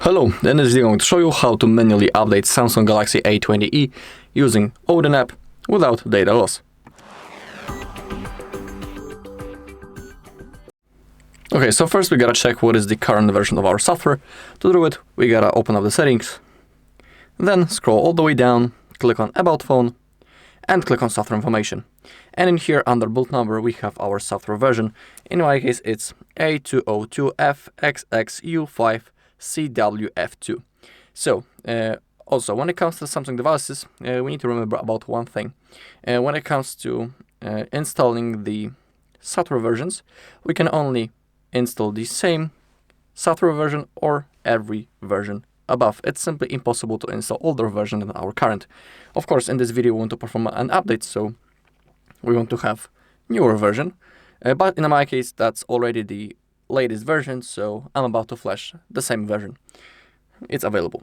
Hello, in this video I'm going to show you how to manually update Samsung Galaxy A20e using Odin app without data loss. Okay, so first we gotta check what is the current version of our software. To do it, we gotta open up the settings, then scroll all the way down, click on About Phone, and click on Software Information. And in here, under build number, we have our software version. In my case, it's A20FXXU5CWF2. So, also, when it comes to Samsung devices, we need to remember about one thing. When it comes to installing the software versions, we can only install the same software version or every version above. It's simply impossible to install older version than our current. Of course, in this video we want to perform an update, so we want to have newer version. But in my case, that's already the latest version, so I'm about to flash the same version. It's available.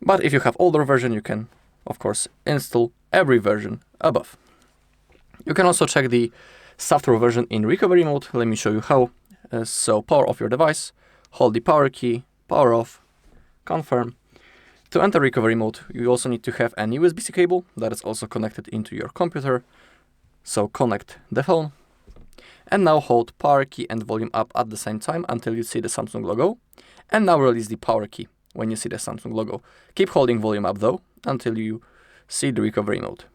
But if you have older version, you can, of course, install every version above. You can also check the software version in recovery mode. Let me show you how. So power off your device, hold the power key, power off, confirm. To enter recovery mode, you also need to have an USB-C cable that is also connected into your computer. So connect the phone. And now hold power key and volume up at the same time until you see the Samsung logo. And now release the power key when you see the Samsung logo. Keep holding volume up though until you see the recovery mode.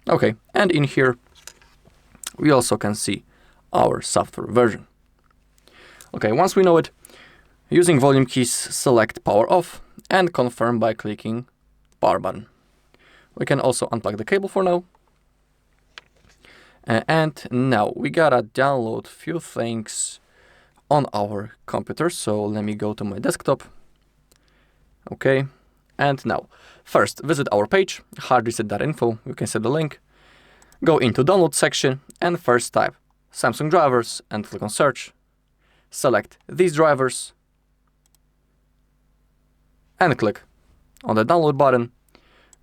Okay, and in here we also can see our software version. Okay, once we know it, using volume keys, select power off and confirm by clicking power button. We can also unplug the cable for now. And now we gotta download few things on our computer. So let me go to my desktop. Okay, and now first visit our page, Hardreset.info. You can see the link. Go into download section and first type Samsung drivers and click on search. Select these drivers and click on the download button.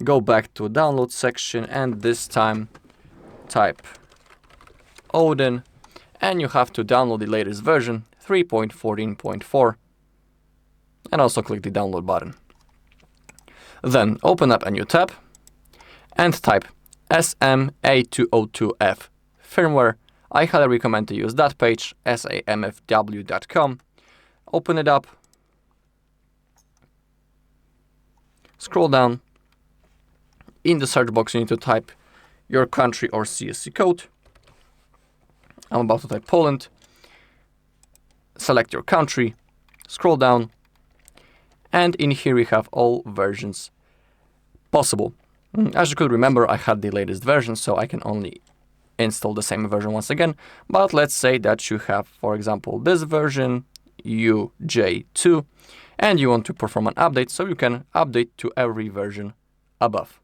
Go back to download section and this time type Odin, and you have to download the latest version 3.14.4 and also click the download button. Then open up a new tab and type SM-A20e firmware. I highly recommend to use that page, SAMFW.com. Open it up, scroll down. In the search box, you need to type your country or CSC code. I'm about to type Poland. Select your country, scroll down, and in here we have all versions possible. As you could remember, I had the latest version, so I can only install the same version once again. But let's say that you have, for example, this version, UJ2, and you want to perform an update, so you can update to every version above.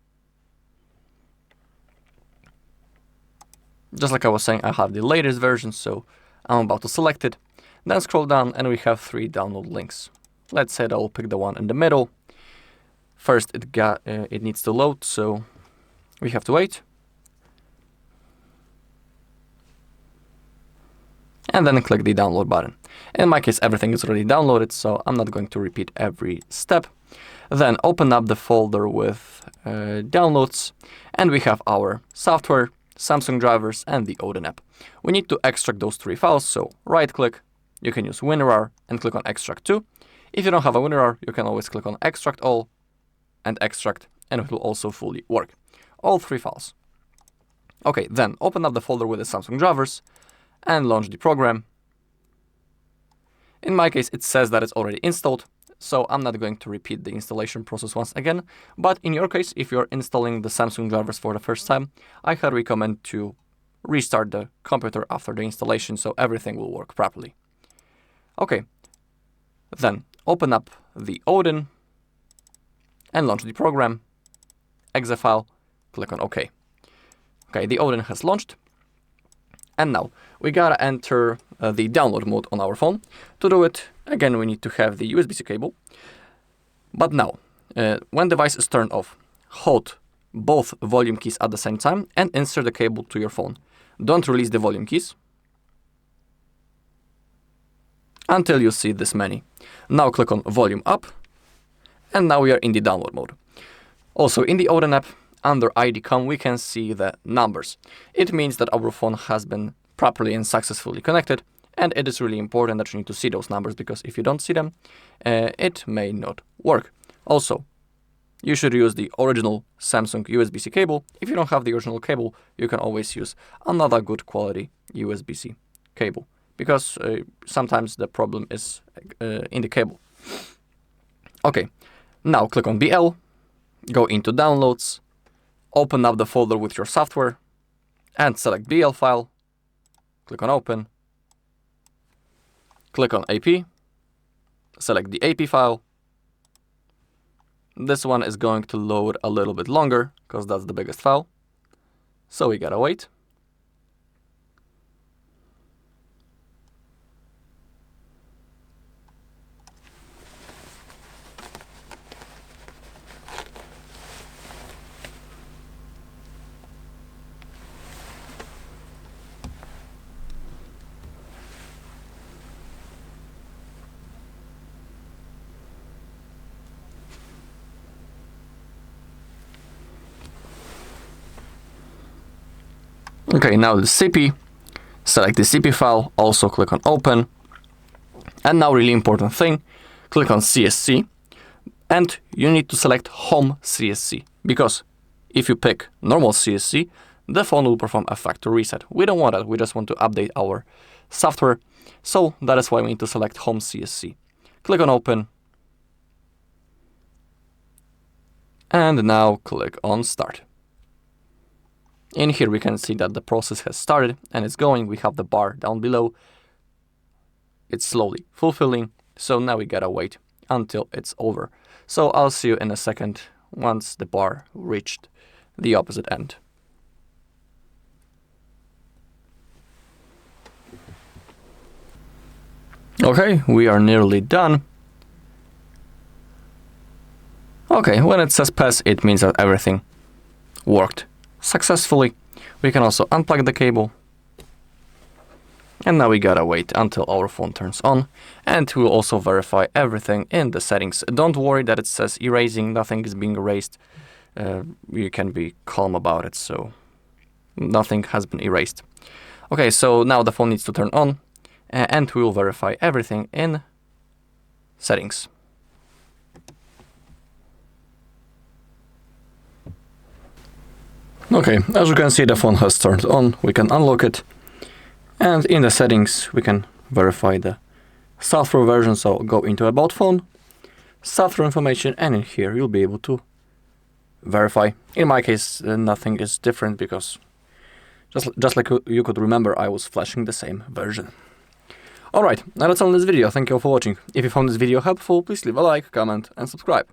Just like I was saying, I have the latest version, so I'm about to select it. Then scroll down and we have 3 download links. Let's say that I'll pick the one in the middle. First, it needs to load, so we have to wait. And then click the download button. In my case, everything is already downloaded, so I'm not going to repeat every step. Then open up the folder with downloads, and we have our software, Samsung drivers, and the Odin app. We need to extract those 3 files, so right-click, you can use WinRAR and click on Extract to. If you don't have a WinRAR, you can always click on Extract All and Extract, and it will also fully work. All 3 files. Okay, then open up the folder with the Samsung drivers and launch the program. In my case, it says that it's already installed, so I'm not going to repeat the installation process once again. But in your case, if you're installing the Samsung drivers for the first time, I highly recommend to restart the computer after the installation so everything will work properly. Okay, then open up the Odin and launch the program, exe file, click on OK. Okay, the Odin has launched. And now we gotta enter the download mode on our phone. To do it, again, we need to have the USB-C cable. But now, when device is turned off, hold both volume keys at the same time and insert the cable to your phone. Don't release the volume keys. until you see this many. Now click on volume up, and now we are in the download mode. Also in the Odin app, under ID.com, we can see the numbers. It means that our phone has been properly and successfully connected, and it is really important that you need to see those numbers, because if you don't see them, it may not work. Also, you should use the original Samsung USB-C cable. If you don't have the original cable, you can always use another good quality USB-C cable, because sometimes the problem is in the cable. Okay, now click on BL, go into Downloads, open up the folder with your software, and select BL file. Click on Open. Click on AP, select the AP file. This one is going to load a little bit longer, because that's the biggest file. So we gotta wait. Okay, now the CP, select the CP file, also click on Open. And now really important thing, click on CSC, and you need to select Home CSC, because if you pick normal CSC, the phone will perform a factory reset. We don't want that, we just want to update our software, so that is why we need to select Home CSC. Click on Open, and now click on Start. In here we can see that the process has started and it's going. We have the bar down below. It's slowly fulfilling, so now we gotta wait until it's over. So I'll see you in a second once the bar reached the opposite end. Okay, we are nearly done. Okay, when it says pass, it means that everything worked successfully. We can also unplug the cable. And now we gotta wait until our phone turns on, and we'll also verify everything in the settings. Don't worry that it says erasing, nothing is being erased. You can be calm about it, so nothing has been erased. Okay, so now the phone needs to turn on, and we will verify everything in settings. Okay, as you can see, the phone has turned on. We can unlock it, and in the settings we can verify the software version. So go into About Phone, software information, and in here you'll be able to verify. In my case, nothing is different, because just like you could remember, I was flashing the same version. Alright, now that's all in this video. Thank you all for watching. If you found this video helpful, please leave a like, comment, and subscribe.